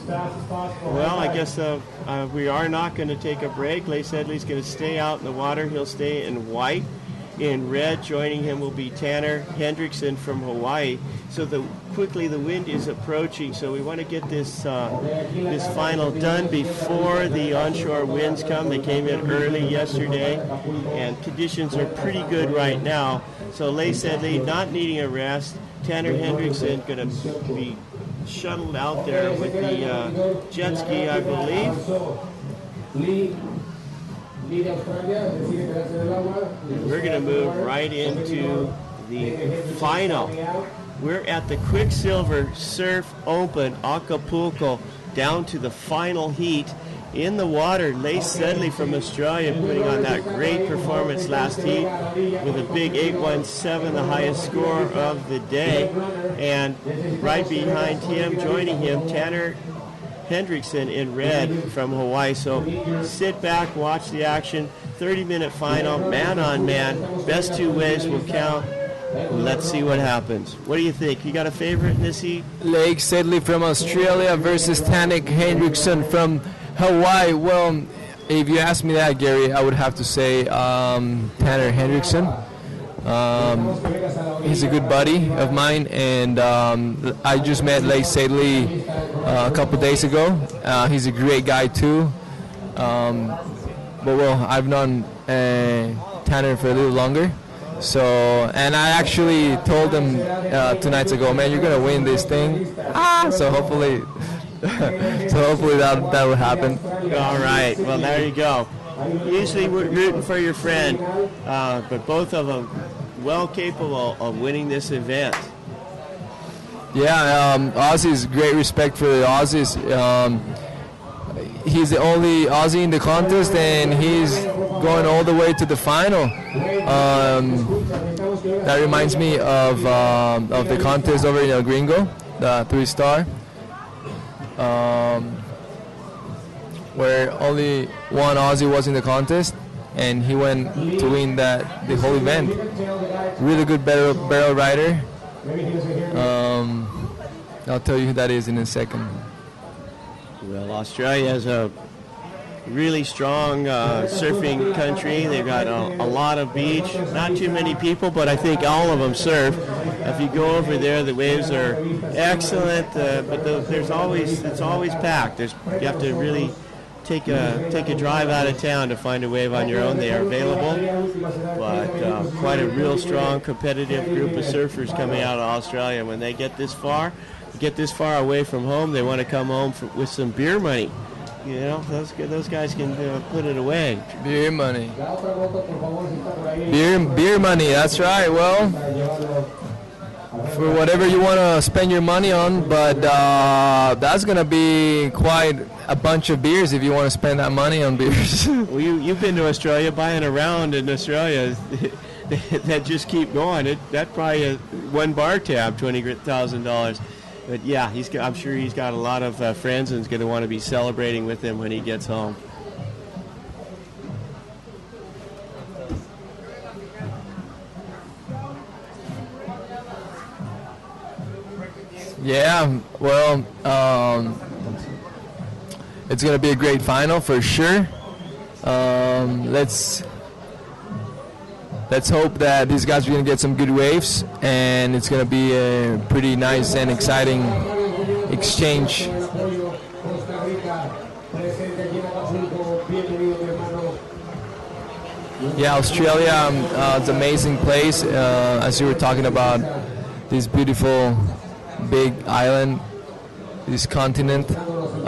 Well, I guess we are not going to take a break. Leigh Sedley's going to stay out in the water. He'll stay in white. In red, joining him will be Tanner Hendrickson from Hawaii. So quickly the wind is approaching, so we want to get this final done before the onshore winds come. They came in early yesterday, and conditions are pretty good right now. So Leigh Sedley not needing a rest. Tanner Hendrickson going to be shuttled out there with the jet ski, I believe. We're going to move right into the final. We're at the QuikSilver Surf Open Acapulco, down to the final heat. In the water, Leigh Sedley from Australia putting on that great performance last heat with a big 8.17, the highest score of the day. And right behind him, joining him, Tanner Hendrickson in red from Hawaii. So sit back, watch the action. 30-minute final, man on man. Best two waves will count. Let's see what happens. What do you think? You got a favorite in this heat? Leigh Sedley from Australia versus Tanner Hendrickson from Hawaii. Well, if you ask me that, Gary, I would have to say Tanner Hendrickson. He's a good buddy of mine, and I just met Leigh Sedley a couple days ago. He's a great guy too. But well, I've known Tanner for a little longer. So, and I actually told him 2 nights ago, man, you're gonna win this thing. So hopefully, that will happen. All right. Well, there you go. Usually we're rooting for your friend, but both of them well capable of winning this event. Yeah, Aussies, great respect for the Aussies. He's the only Aussie in the contest, and he's going all the way to the final. That reminds me of the contest over in El Gringo, the 3-star, where only one Aussie was in the contest, and he went to win the whole event. Really good barrel rider. I'll tell you who that is in a second. Well, Australia is a really strong surfing country. They've got a lot of beach, not too many people, but I think all of them surf. If you go over there, the waves are excellent, but it's always packed. You have to really take a drive out of town to find a wave on your own. They are available, but quite a real strong competitive group of surfers coming out of Australia. When they get this far away from home, they want to come home with some beer money. You know, those guys can put it away. Beer money. Beer money, that's right. Well, for whatever you want to spend your money on, but that's going to be quite a bunch of beers if you want to spend that money on beers. Well, you've been to Australia, buying a round in Australia that just keep going. That probably one bar tab, $20,000. But yeah, I'm sure he's got a lot of friends and is going to want to be celebrating with him when he gets home. Yeah, well, it's going to be a great final for sure. Let's hope that these guys are going to get some good waves, and it's going to be a pretty nice and exciting exchange. Yeah, Australia, it's an amazing place. As you were talking about, this beautiful big island, this continent.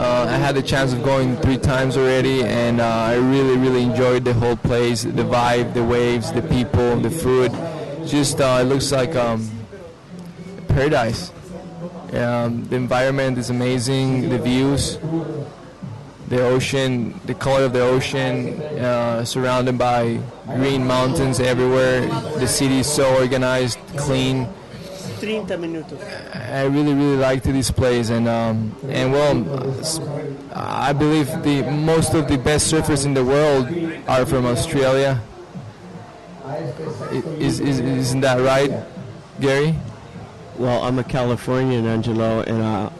I had the chance of going 3 times already, and I really enjoyed the whole place, the vibe, the waves, the people, the food. Just it looks like paradise. The environment is amazing, the views, the ocean, the color of the ocean, surrounded by green mountains everywhere. The city is so organized, clean. 30 minutos. I really liked this place, and well, I believe most of the best surfers in the world are from Australia. Isn't that right, Gary? Well, I'm a Californian, Angelo, and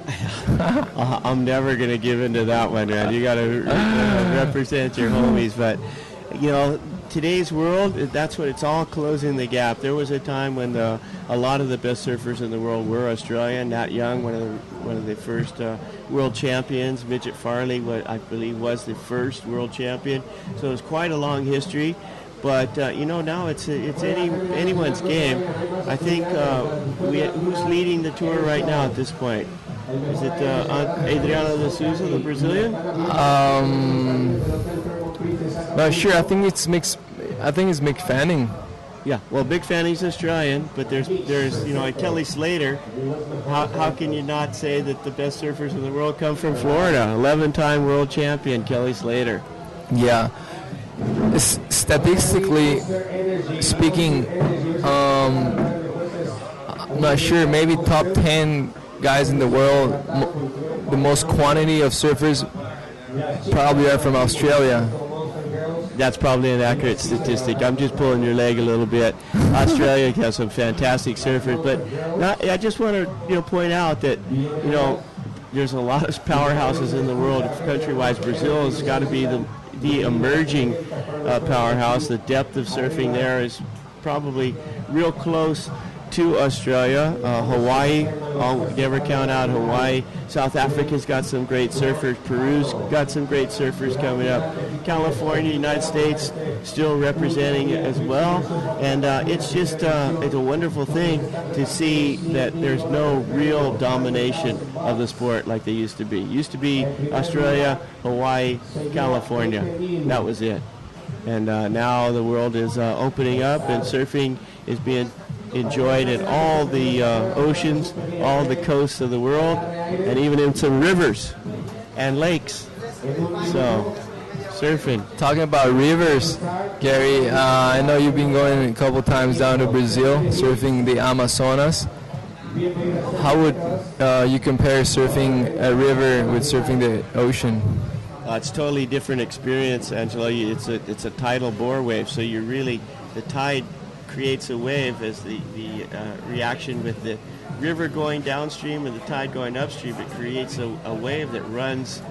I'm never going to give in to that one, man. You got to represent your homies. But, you know, today's world, that's what it's all closing the gap. There was a time when a lot of the best surfers in the world were Australian. Nat Young, one of the first world champions. Midget Farley, I believe, was the first world champion. So it's quite a long history. But you know, now it's anyone's game. I think who's leading the tour right now at this point? Is it Adriano de Souza, the Brazilian? Not sure. I think it's Mick Fanning. Yeah, well, Mick Fanning's Australian, but there's you know, like Kelly Slater. How can you not say that the best surfers in the world come from Florida? 11-time world champion Kelly Slater. Yeah. Statistically speaking, I'm not sure. Maybe top 10 guys in the world, the most quantity of surfers probably are from Australia. That's probably an accurate statistic. I'm just pulling your leg a little bit. Australia has some fantastic surfers, but I just want to point out that there's a lot of powerhouses in the world. Country-wise, Brazil has got to be the emerging powerhouse. The depth of surfing there is probably real close to Australia. Hawaii, I'll never count out Hawaii. South Africa's got some great surfers. Peru's got some great surfers coming up. California, United States, still representing it as well. And it's just it's a wonderful thing to see that there's no real domination of the sport like they used to be. It used to be Australia, Hawaii, California. That was it. And now the world is opening up, and surfing is being enjoyed in all the oceans, all the coasts of the world, and even in some rivers and lakes. So, surfing. Talking about rivers, Gary, I know you've been going a couple times down to Brazil, surfing the Amazonas. How would you compare surfing a river with surfing the ocean? It's a totally different experience, Angelo. It's a tidal bore wave, so you're really, the tide creates a wave as the reaction with the river going downstream and the tide going upstream. It creates a wave that runs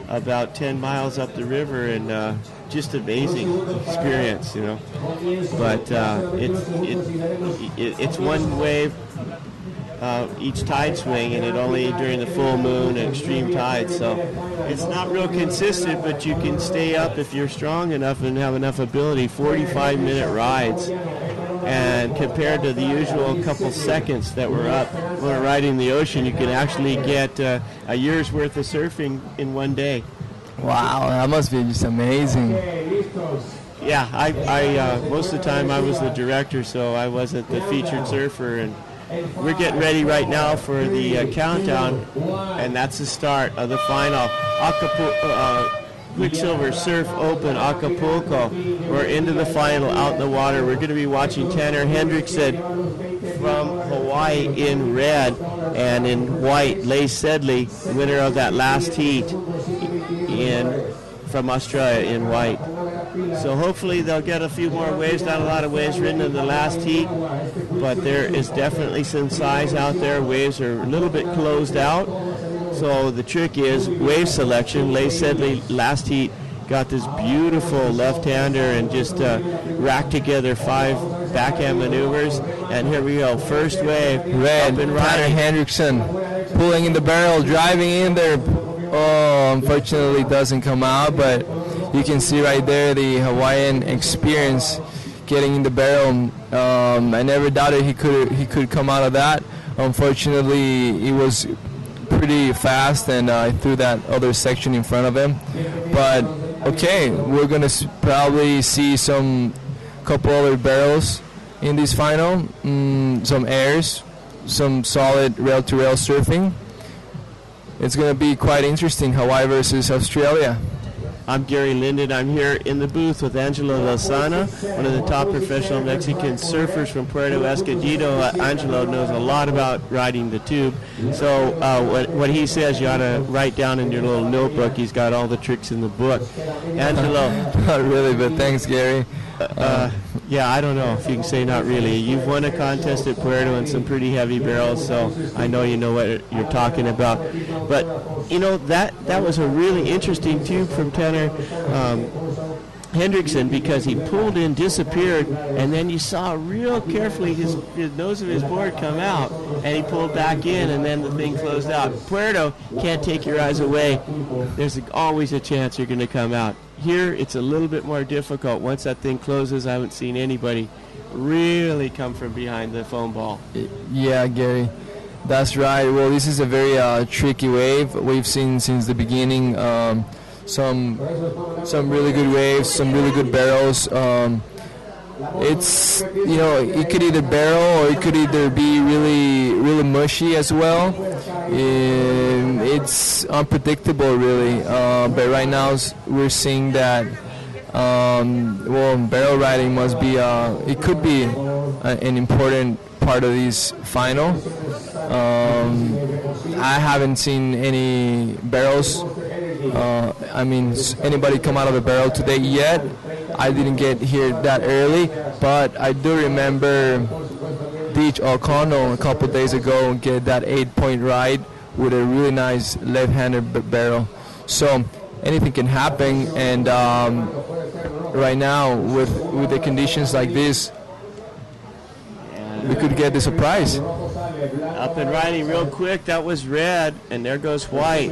about 10 miles up the river, and just amazing experience, But it's one wave each tide swing, and it only during the full moon and extreme tide. So it's not real consistent, but you can stay up if you're strong enough and have enough ability. 45-minute rides. And compared to the usual couple seconds that we're up when we're riding the ocean, you can actually get a year's worth of surfing in one day. Wow, that must be just amazing. Yeah, I most of the time I was the director, so I wasn't the featured surfer. And we're getting ready right now for the countdown, and that's the start of the final QuikSilver Surf Open Acapulco. We're into the final, out in the water. We're going to be watching Tanner Hendrickson from Hawaii in red, and in white, Leigh Sedley, winner of that last heat from Australia in white. So hopefully they'll get a few more waves, not a lot of waves ridden in the last heat, but there is definitely some size out there. Waves are a little bit closed out. So the trick is wave selection. Leigh Sedley last heat got this beautiful left-hander and just racked together 5 backhand maneuvers. And here we go, first wave, red, up and Tanner riding. Hendrickson pulling in the barrel, driving in there. Oh, unfortunately doesn't come out, but you can see right there the Hawaiian experience getting in the barrel. I never doubted he could come out of that. Unfortunately, he was pretty fast, and I threw that other section in front of him. But okay, we're gonna probably see some couple other barrels in this final, some airs, some solid rail-to-rail surfing. It's gonna be quite interesting, Hawaii versus Australia. I'm Gary Linden. I'm here in the booth with Angelo Lozana, one of the top professional Mexican surfers from Puerto Escondido. Angelo knows a lot about riding the tube. So what he says you ought to write down in your little notebook. He's got all the tricks in the book. Angelo. Not really, but thanks, Gary. Yeah, I don't know if you can say not really. You've won a contest at Puerto in some pretty heavy barrels, so I know you know what you're talking about. But, that was a really interesting tube from Tanner Hendrickson, because he pulled in, disappeared, and then you saw real carefully his nose of his board come out, and he pulled back in, and then the thing closed out. Puerto, can't take your eyes away. There's always a chance you're going to come out. Here, it's a little bit more difficult. Once that thing closes, I haven't seen anybody really come from behind the foam ball. Yeah, Gary, that's right. Well, this is a very tricky wave. We've seen since the beginning some really good waves, some really good barrels. It's, it could either barrel or it could either be really mushy as well. It's unpredictable, really. But right now we're seeing that barrel riding must be it could be an important part of this final. I haven't seen any barrels. Anybody come out of a barrel today yet? I didn't get here that early, but I do remember Deej O'Connell a couple days ago get that 8-point ride with a really nice left-handed barrel. So anything can happen, and right now with the conditions like this, we could get the surprise. Up and riding real quick, that was red, and there goes white.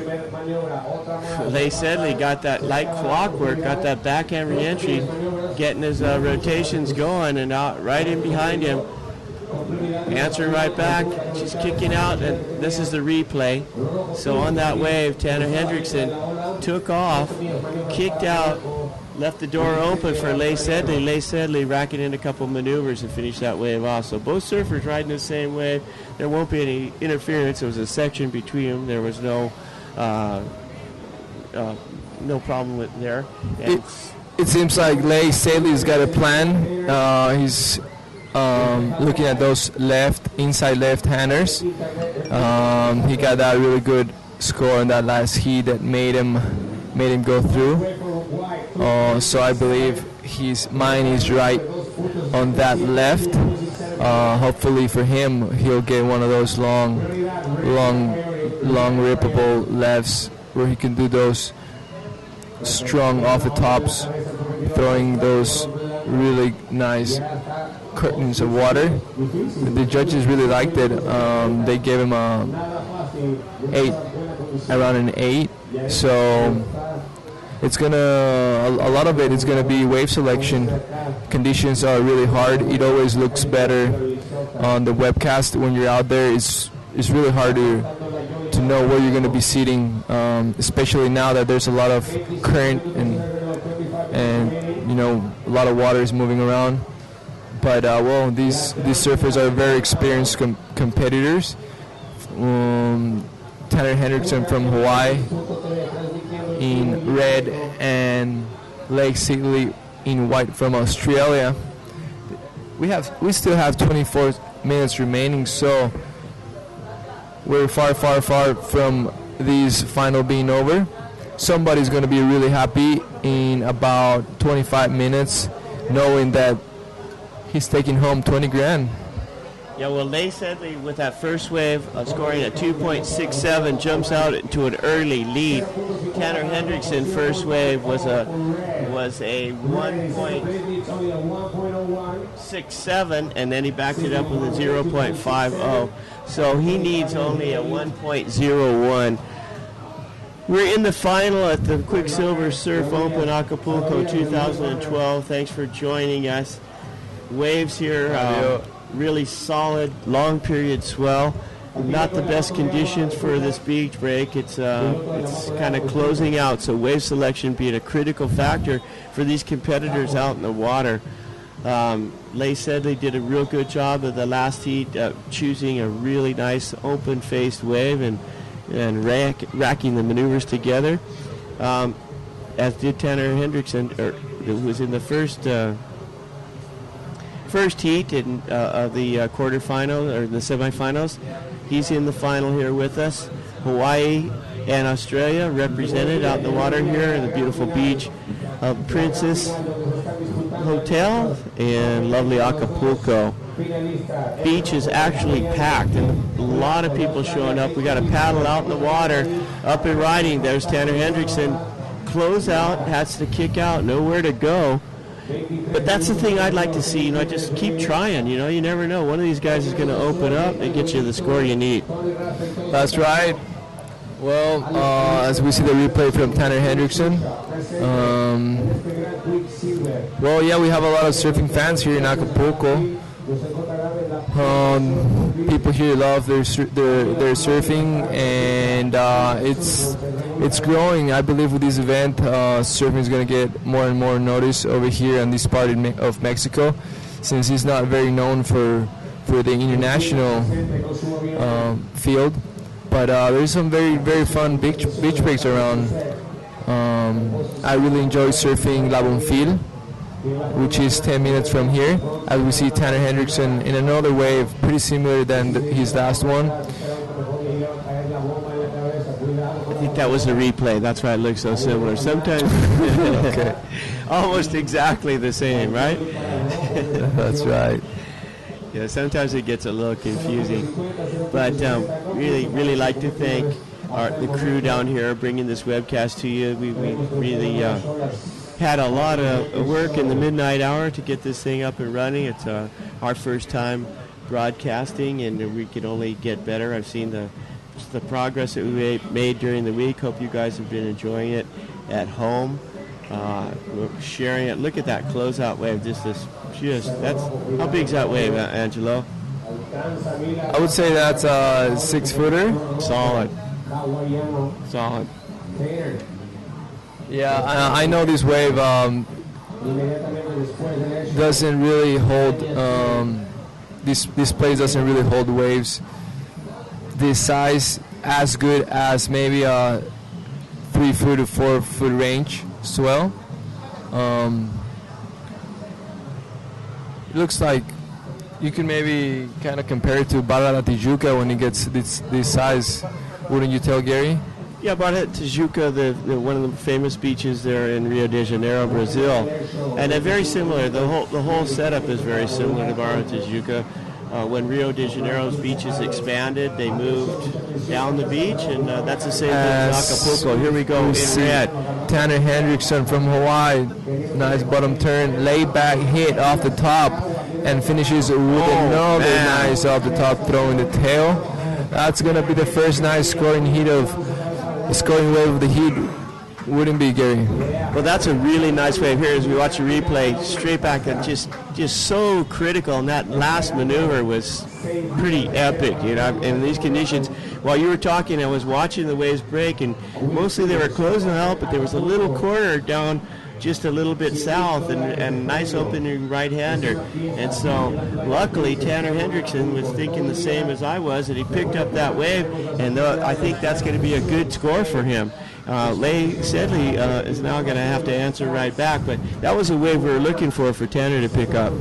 Leigh Sedley got that like clockwork, got that backhand re-entry, getting his rotations going, and out right in behind him, answering right back, just kicking out, and this is the replay. So on that wave, Tanner Hendrickson took off, kicked out, left the door open for Leigh Sedley. Leigh Sedley racking in a couple maneuvers and finished that wave off. So both surfers riding the same wave. There won't be any interference. There was a section between them. There was no problem with there. It seems like Leigh Sedley's got a plan. He's looking at those inside left-handers. He got that really good score in that last heat that made him go through. So I believe his mind is right on that left. Hopefully for him, he'll get one of those long rippable lefts where he can do those strong off the tops, throwing those really nice curtains of water. The judges really liked it. They gave him around an 8. So it's a lot of it is gonna be wave selection. Conditions are really hard. It always looks better on the webcast when you're out there. It's really hard to know where you're gonna be sitting, especially now that there's a lot of current and a lot of water is moving around. But these surfers are very experienced competitors. Tanner Hendrickson from Hawaii in red and Leigh Sedley in white from Australia. We still have 24 minutes remaining, so we're far from this final being over. Somebody's going to be really happy in about 25 minutes knowing that he's taking home 20 grand. Yeah, well, Leigh Sedley with that first wave scoring a 2.67 jumps out into an early lead. Tanner Hendrickson first wave was a 1.67, and then he backed it up with a 0.50. So he needs only a 1.01. We're in the final at the QuikSilver Surf Open Acapulco 2012. Thanks for joining us. Waves here, really solid, long period swell. Not the best conditions for this beach break. It's kind of closing out, so wave selection being a critical factor for these competitors out in the water. Leigh Sedley did a real good job of the last heat, choosing a really nice open-faced wave and racking the maneuvers together, as did Tanner Hendrickson, who was in the first heat of the quarterfinal or the semifinals. He's in the final here with us. Hawaii and Australia represented out in the water here in the beautiful beach of Princess hotel in lovely Acapulco. Beach is actually packed, and a lot of people showing up. We got a paddle out in the water, up and riding. There's Tanner Hendrickson. Close out, has to kick out, nowhere to go. But that's the thing I'd like to see. Just keep trying. You never know. One of these guys is going to open up and get you the score you need. That's right. Well, as we see the replay from Tanner Hendrickson, we have a lot of surfing fans here in Acapulco. People here love their surfing, and it's growing. I believe with this event, surfing is going to get more and more notice over here in this part of Mexico, since it's not very known for the international field. But there's some very, very fun beach breaks around. I really enjoy surfing La Bonfil, which is 10 minutes from here, as we see Tanner Hendrickson in another wave, pretty similar than his last one. I think that was a replay. That's why it looks so similar. Sometimes Okay. almost exactly the same, right? That's right. Yeah, sometimes it gets a little confusing. But really, really like to thank the crew down here bringing this webcast to you. We really had a lot of work in the midnight hour to get this thing up and running. It's our first time broadcasting, and we can only get better. I've seen the progress that we made during the week. Hope you guys have been enjoying it at home. We're sharing it. Look at that closeout wave. That's how big's that wave, Angelo? I would say that's a 6-footer. Solid. Yeah, I know this wave doesn't really hold. This place doesn't really hold waves this size as good as maybe a 3-foot to 4-foot range swell. It looks like you can maybe kind of compare it to Barra de Tijuca when it gets this size. Wouldn't you tell, Gary? Yeah, Barra de Tijuca, one of the famous beaches there in Rio de Janeiro, Brazil, and they're very similar. The whole setup is very similar to Barra de Tijuca. When Rio de Janeiro's beaches expanded, they moved down the beach, and that's the same thing as Acapulco. Here we go in red. Tanner Hendrickson from Hawaii, nice bottom turn, laid back hit off the top, and finishes with another nice off the top throw in the tail. That's gonna be the first nice scoring wave of the heat. Wouldn't be, Gary? Well, that's a really nice wave here as we watch the replay. Straight back and just so critical, and that last maneuver was pretty epic, in these conditions. While you were talking, I was watching the waves break, and mostly they were closing out, but there was a little corner down just a little bit south, and nice opening right-hander. And so luckily Tanner Hendrickson was thinking the same as I was, and he picked up that wave, and I think that's going to be a good score for him. Leigh Sedley is now going to have to answer right back, but that was a wave we were looking for Tanner to pick up.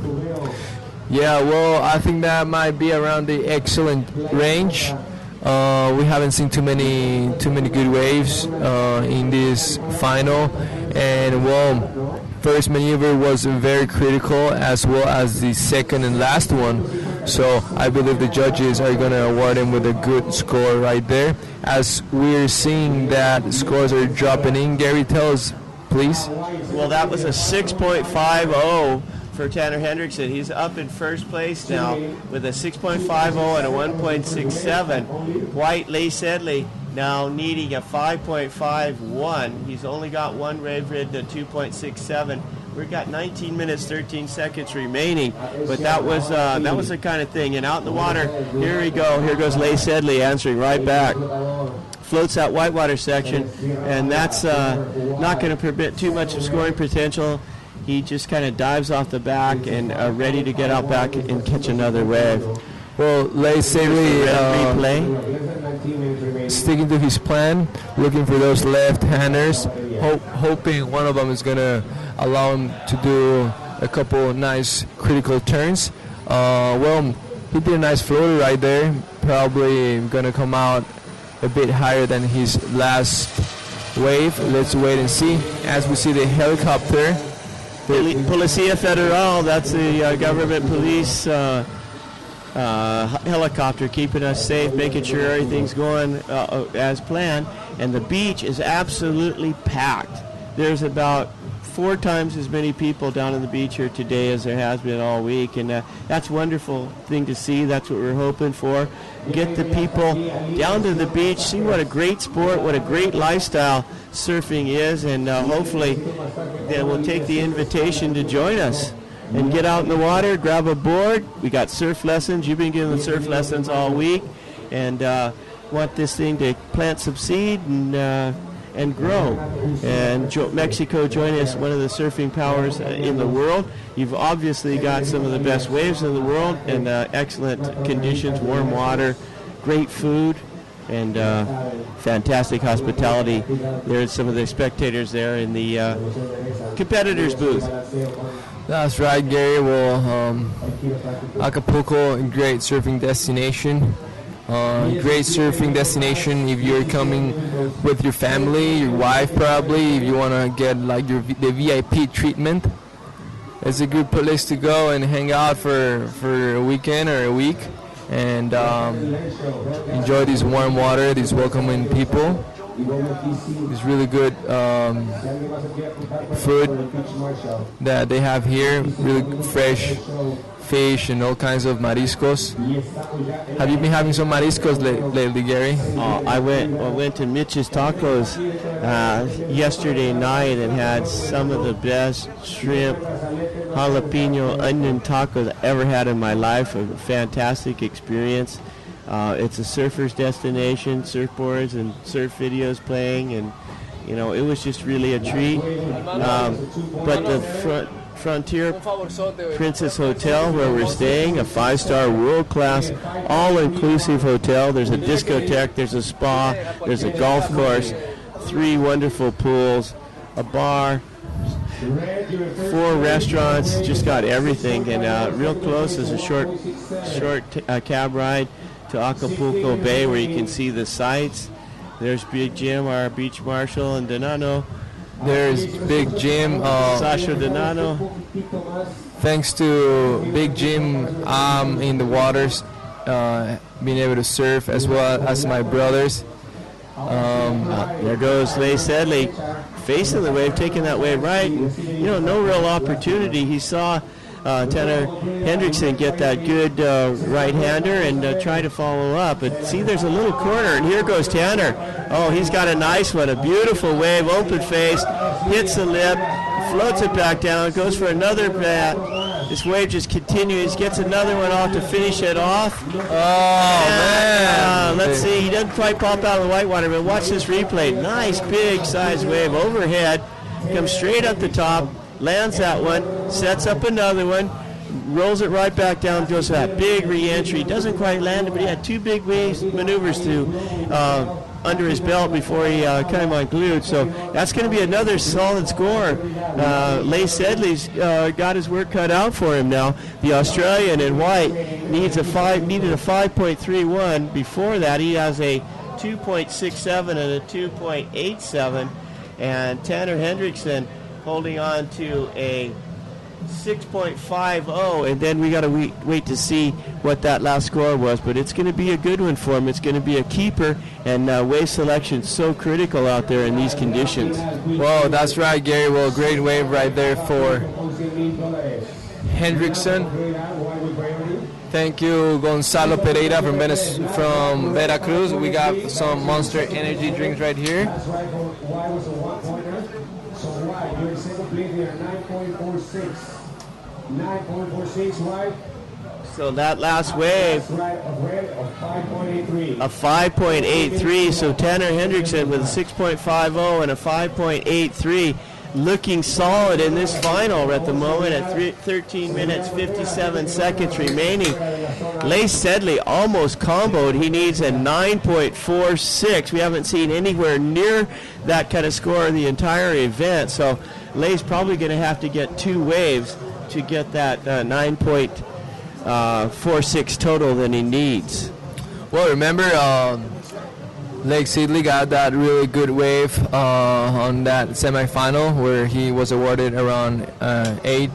Yeah, well, I think that might be around the excellent range. We haven't seen too many good waves in this final, and well, first maneuver was very critical, as well as the second and last one. So I believe the judges are going to award him with a good score right there. As we're seeing that scores are dropping in, Gary, tell us, please. Well, that was a 6.50 for Tanner Hendrickson. He's up in first place now with a 6.50 and a 1.67. White Leigh Sedley now needing a 5.51. He's only got one wave rid to 2.67. We've got 19 minutes, 13 seconds remaining, but that was the kind of thing. And out in the water, here we go. Here goes Leigh Sedley answering right back. Floats that whitewater section, and that's not going to permit too much of scoring potential. He just kind of dives off the back and ready to get out back and catch another wave. Well, Leigh Sedley sticking to his plan, looking for those left-handers, hoping one of them is going to allow him to do a couple nice critical turns. Well, he did a nice floater right there, probably going to come out a bit higher than his last wave. Let's wait and see. As we see the helicopter Policia Federal, that's the government police helicopter keeping us safe, making sure everything's going as planned. And the beach is absolutely packed. There's about 4 times as many people down on the beach here today as there has been all week, and that's a wonderful thing to see. That's what we're hoping for. Get the people down to the beach, see what a great sport, what a great lifestyle surfing is, and hopefully they will take the invitation to join us and get out in the water, grab a board. We got surf lessons. You've been giving the surf lessons all week, and want this thing to plant some seed and grow. And Mexico joining us, one of the surfing powers in the world. You've obviously got some of the best waves in the world and excellent conditions, warm water, great food, and fantastic hospitality. There's some of the spectators there in the competitors booth. That's right, Gary. Well, Acapulco, a great surfing destination. Great surfing destination if you're coming with your family, your wife probably, if you want to get like the VIP treatment. It's a good place to go and hang out for a weekend or a week and enjoy this warm water, these welcoming people. It's really good food that they have here, really fresh fish and all kinds of mariscos. Have you been having some mariscos lately, Gary? I went to Mitch's Tacos yesterday night and had some of the best shrimp jalapeno onion tacos I ever had in my life. A fantastic experience. It's a surfer's destination, surfboards and surf videos playing, and it was just really a treat. But the Frontier Princess Hotel, where we're staying, a 5-star world-class all-inclusive hotel. There's a discotheque, there's a spa, there's a golf course, 3 wonderful pools, a bar, 4 restaurants, just got everything. And real close is a short cab ride to Acapulco Bay, where you can see the sights. There's Big Jim, our beach marshal, and Donano. There's Big Jim. Sasha Donano. Thanks to Big Jim, I'm in the waters, being able to surf as well as my brothers. There goes Leigh Sedley, facing the wave, taking that wave right. No real opportunity. He saw Tanner Hendrickson get that good right-hander and try to follow up. But see, there's a little corner, and here goes Tanner. Oh, he's got a nice one, a beautiful wave, open face, hits the lip, floats it back down, goes for another bat. This wave just continues, gets another one off to finish it off. Oh, man. Let's see, he doesn't quite pop out of the whitewater, but watch this replay. Nice big size wave overhead, comes straight up the top, lands that one, sets up another one, rolls it right back down, goes for that big re-entry. Doesn't quite land it, but he had 2 big waves maneuvers to under his belt before he came unglued. So that's going to be another solid score. Leigh Sedley's got his work cut out for him now. The Australian in white needed a 5.31. Before that, he has a 2.67 and a 2.87. And Tanner Hendrickson holding on to a 6.50, and then we got to wait to see what that last score was. But it's going to be a good one for him. It's going to be a keeper, and wave selection is so critical out there in these conditions. Well, that's right, Gary. Well, great wave right there for Hendrickson. Thank you, Gonzalo Pereira from Veracruz. We got some Monster Energy drinks right here. You're second place there, 9.46 right. So that last wave, a 5.83. So Tanner Hendrickson with a 6.50 and a 5.83, looking solid in this final at the moment at 13 minutes 57 seconds remaining. Leigh Sedley almost comboed. He needs a 9.46. We haven't seen anywhere near that kind of score in the entire event. So Leigh's probably going to have to get 2 waves to get that 9.46 total that he needs. Well, remember, Lake Sidley got that really good wave on that semifinal where he was awarded around 8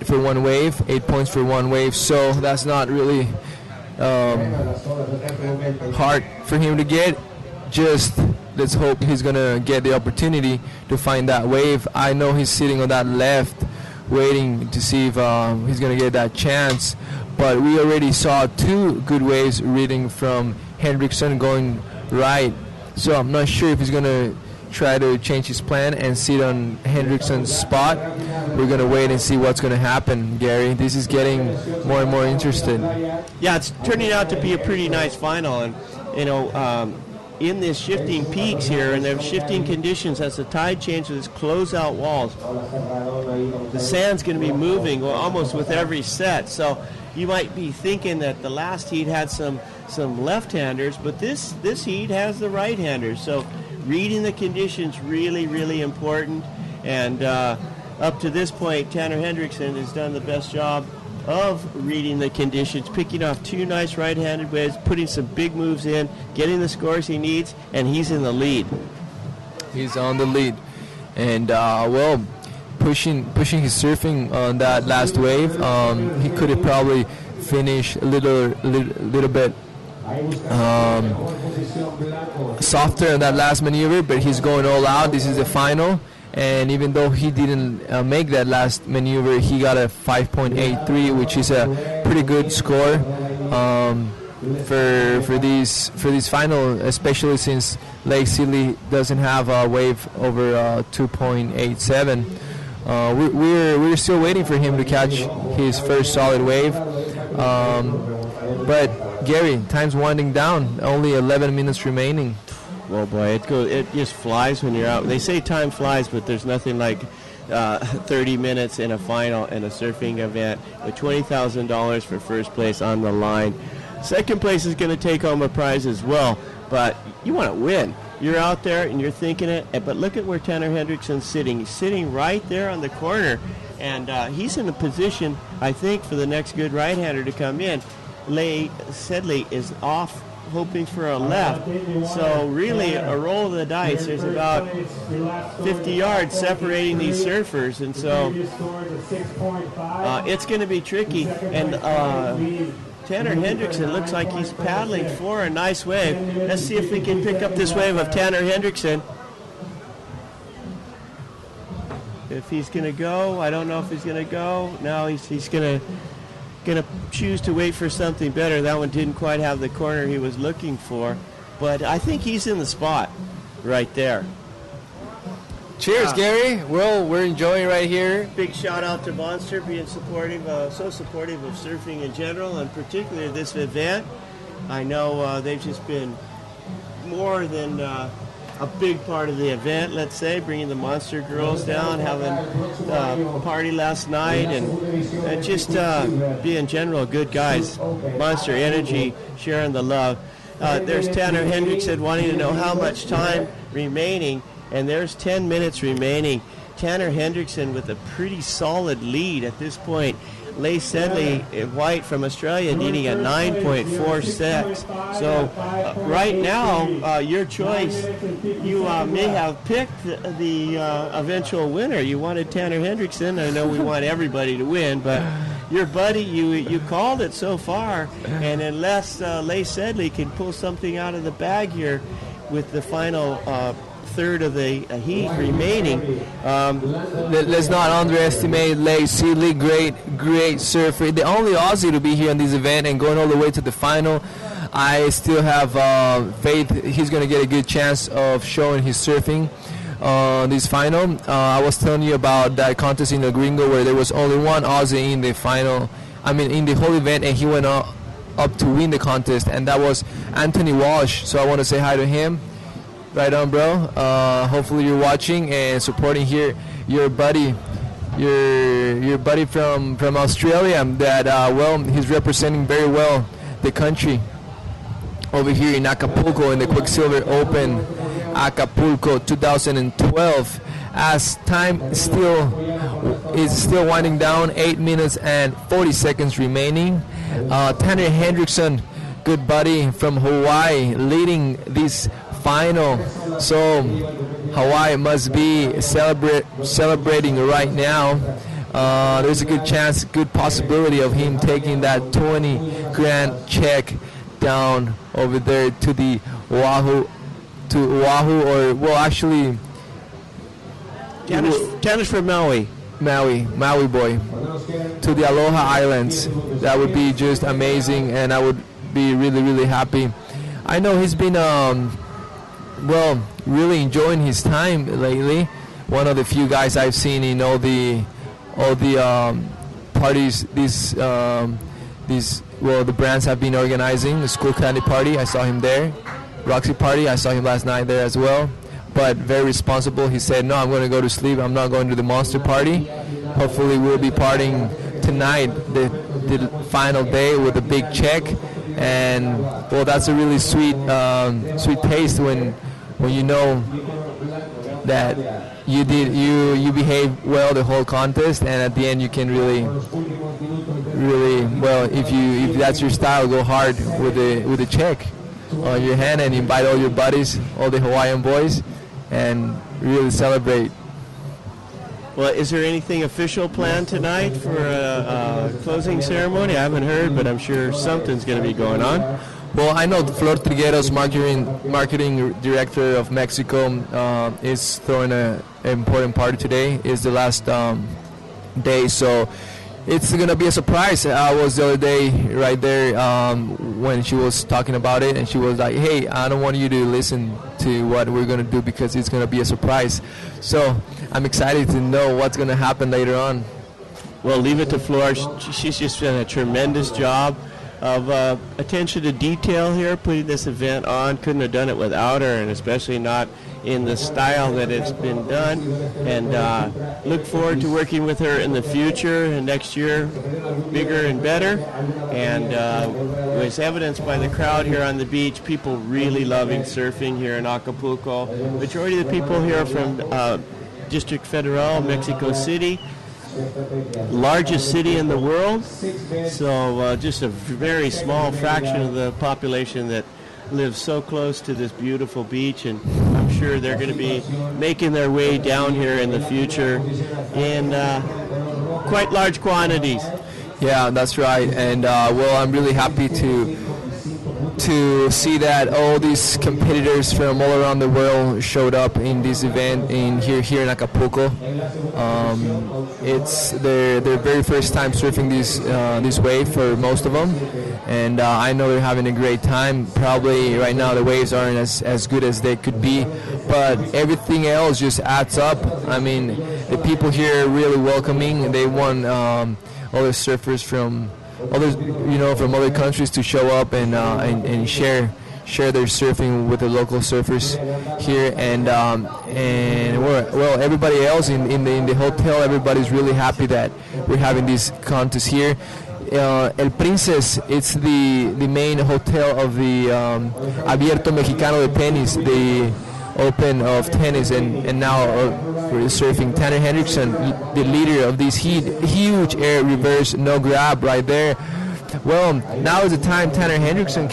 for one wave, 8 points for one wave. So that's not really hard for him to get. Just let's hope he's gonna get the opportunity to find that wave. I know he's sitting on that left, waiting to see if he's gonna get that chance. But we already saw 2 good waves reading from Hendrickson going right. So I'm not sure if he's gonna try to change his plan and sit on Hendrickson's spot. We're gonna wait and see what's gonna happen, Gary. This is getting more and more interested. Yeah, it's turning out to be a pretty nice final, and in this shifting peaks here and the shifting conditions as the tide changes, closeout walls, the sand's going to be moving almost with every set. So you might be thinking that the last heat had some left-handers, but this heat has the right-handers. So reading the conditions really, really important. And up to this point, Tanner Hendrickson has done the best job of reading the conditions, picking off 2 nice right-handed waves, putting some big moves in, getting the scores he needs, and he's in the lead. He's on the lead. And, pushing his surfing on that last wave, he could have probably finished a little bit softer in that last maneuver, but he's going all out. This is the final. And even though he didn't make that last maneuver, he got a 5.83, which is a pretty good score for these final, especially since Lake Sidley doesn't have a wave over 2.87. We're still waiting for him to catch his first solid wave. But Gary, time's winding down. Only 11 minutes remaining. Well, boy, it just flies when you're out. They say time flies, but there's nothing like 30 minutes in a final in a surfing event with $20,000 for first place on the line. Second place is going to take home a prize as well, but you want to win. You're out there and you're thinking it, but look at where Tanner Hendrickson's sitting. He's sitting right there on the corner, and he's in a position, I think, for the next good right-hander to come in. Lay Sedley is off, hoping for a left. So really a roll of the dice. There's about 50 yards separating these surfers, and so it's going to be tricky. And Tanner Hendrickson looks like he's paddling for a nice wave. Let's see if we can pick up this wave of Tanner Hendrickson. If he's going to go, I don't know if he's going to go. No, he's going to choose to wait for something better. That one didn't quite have the corner he was looking for, but I think he's in the spot right there. Cheers, Gary. Well, we're enjoying right here. Big shout out to Monster being supportive, so supportive of surfing in general, and particularly this event. I know they've just been more than a big part of the event, let's say, bringing the Monster girls down, having a party last night, and just be in general good guys. Monster Energy, sharing the love. There's Tanner Hendrickson wanting to know how much time remaining, and there's 10 minutes remaining. Tanner Hendrickson with a pretty solid lead at this point. Leigh Sedley, white from Australia, needing a 9.46. So right now, your choice, you may have picked the eventual winner. You wanted Tanner Hendrickson. I know we want everybody to win, but your buddy, you called it so far. And unless Leigh Sedley can pull something out of the bag here with the final third of the heat remaining. Let's not underestimate Leigh Sedley, great surfer. The only Aussie to be here in this event and going all the way to the final. I still have faith he's going to get a good chance of showing his surfing on this final. I was telling you about that contest in the Gringo where there was only one Aussie in the final, in the whole event, and he went up to win the contest, and that was Anthony Walsh. So I want to say hi to him. Right on, bro. Hopefully you're watching and supporting here your buddy from Australia that he's representing very well the country over here in Acapulco in the QuikSilver Open Acapulco 2012. As time is still winding down, 8 minutes and 40 seconds remaining. Tanner Hendrickson, good buddy from Hawaii, leading this final. So Hawaii must be celebrating right now. There's a good chance, good possibility of him taking that 20 grand check down over there to the Oahu, or well, actually, Tennis for Maui boy, to the Aloha Islands. That would be just amazing, and I would be really, really happy. I know he's been, really enjoying his time lately. One of the few guys I've seen in all the parties the brands have been organizing. The School Candy Party, I saw him there. Roxy Party, I saw him last night there as well. But very responsible. He said, no, I'm going to go to sleep. I'm not going to the Monster Party. Hopefully we'll be partying tonight, the final day, with a big check. And well, that's a really sweet taste when you know that you behaved well the whole contest, and at the end you can really well, if that's your style, go hard with a check on your hand and invite all your buddies, all the Hawaiian boys, and really celebrate. Well, is there anything official planned tonight for a closing ceremony? I haven't heard, but I'm sure something's going to be going on. Well, I know Flor Trigueros, marketing director of Mexico, is throwing an important party today. It's the last day, so it's going to be a surprise. I was the other day right there when she was talking about it, and she was like, hey, I don't want you to listen to what we're going to do because it's going to be a surprise. So I'm excited to know what's going to happen later on. Well, leave it to Flor. She's just done a tremendous job of attention to detail here, putting this event on. Couldn't have done it without her, and especially not in the style that it's been done. And look forward to working with her in the future, and next year bigger and better. And it was evidenced by the crowd here on the beach, people really loving surfing here in Acapulco. Majority of the people here are from District Federal, Mexico City, largest city in the world. So just a very small fraction of the population that lives so close to this beautiful beach, and I'm sure they're going to be making their way down here in the future in quite large quantities. Yeah, that's right. And well, I'm really happy to see that all these competitors from all around the world showed up in this event here in Acapulco. It's their very first time surfing this wave for most of them, and I know they're having a great time. Probably right now the waves aren't as good as they could be, but everything else just adds up. I mean, the people here are really welcoming. They want all the surfers from other countries to show up and share their surfing with the local surfers here, and everybody else in the hotel, everybody's really happy that we're having this contest here. El Princess, it's the main hotel of the Abierto Mexicano de Tenis, the Open of tennis, and now we're surfing. Tanner Hendrickson, the leader of this huge air reverse no grab right there. Well, now is the time Tanner Hendrickson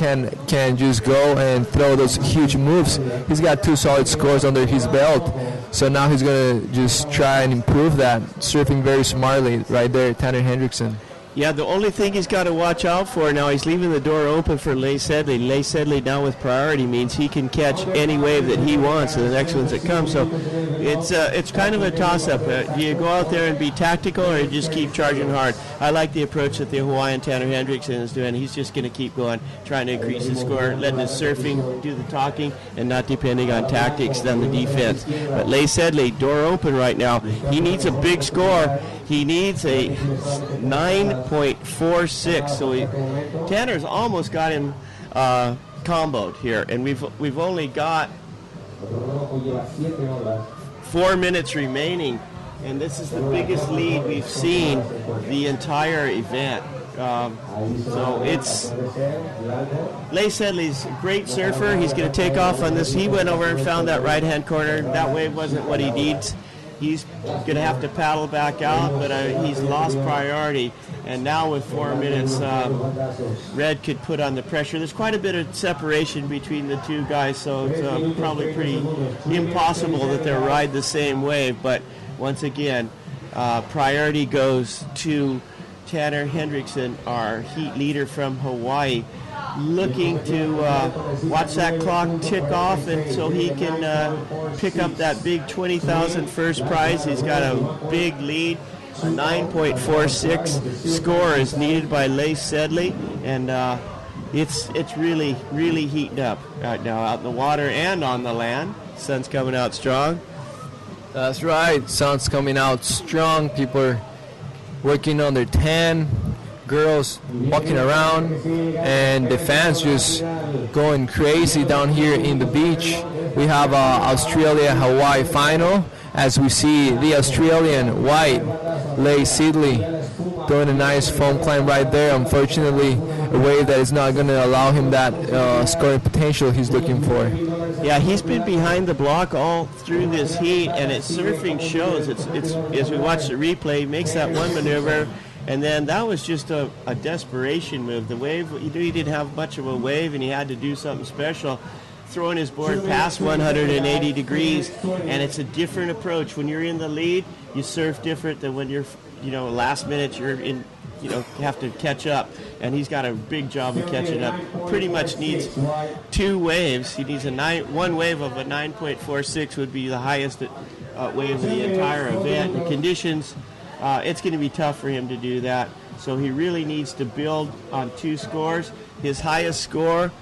can just go and throw those huge moves. He's got 2 solid scores under his belt, so now he's going to just try and improve that. Surfing very smartly right there, Tanner Hendrickson. Yeah, the only thing he's got to watch out for now, he's leaving the door open for Leigh Sedley. Leigh Sedley down with priority means he can catch any wave that he wants in the next ones that come. So it's kind of a toss-up. Do you go out there and be tactical, or you just keep charging hard? I like the approach that the Hawaiian Tanner Hendrickson is doing. He's just going to keep going, trying to increase his score, letting his surfing do the talking, and not depending on tactics than the defense. But Leigh Sedley, door open right now. He needs a big score. He needs a 9.46. So Tanner's almost got him comboed here, and we've only got 4 minutes remaining, and this is the biggest lead we've seen the entire event. So it's Leigh Sedley's a great surfer. He's going to take off on this. He went over and found that right-hand corner. That wave wasn't what he needs. he's going to have to paddle back out, but he's lost priority. And now with 4 minutes, Red could put on the pressure. There's quite a bit of separation between the two guys, so it's probably pretty impossible that they'll ride the same wave. But once again, priority goes to Tanner Hendrickson, our heat leader from Hawaii, looking to watch that clock tick off, and so he can pick up that big 20,000 first prize. He's got a big lead. A 9.46 score is needed by Lace Sedley, and it's really, really heating up right now out in the water and on the land. Sun's coming out strong. That's right. Sun's coming out strong. People are working on their tan. Girls walking around, and the fans just going crazy down here in the beach. We have Australia-Hawaii final, as we see the Australian white Lace Sedley doing a nice foam climb right there. Unfortunately, a wave that is not going to allow him that scoring potential he's looking for. Yeah, he's been behind the block all through this heat, and its surfing shows. It's as we watch the replay, he makes that one maneuver, and then that was just a desperation move. The wave, he knew he didn't have much of a wave, and he had to do something special, throwing his board past 180 degrees, and it's a different approach. When you're in the lead, you surf different than when you're, last minute you're in, you have to catch up, and he's got a big job of catching up. Pretty much needs two waves. He needs one wave of a 9.46 would be the highest wave of the entire event. The conditions, it's going to be tough for him to do that, so he really needs to build on two scores. His highest score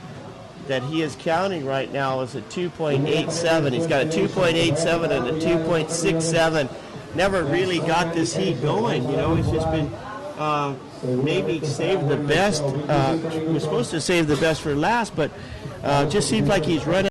that he is counting right now is a 2.87. He's got a 2.87 and a 2.67. Never really got this heat going. It's just been maybe saved the best. Was supposed to save the best for last, but just seems like he's running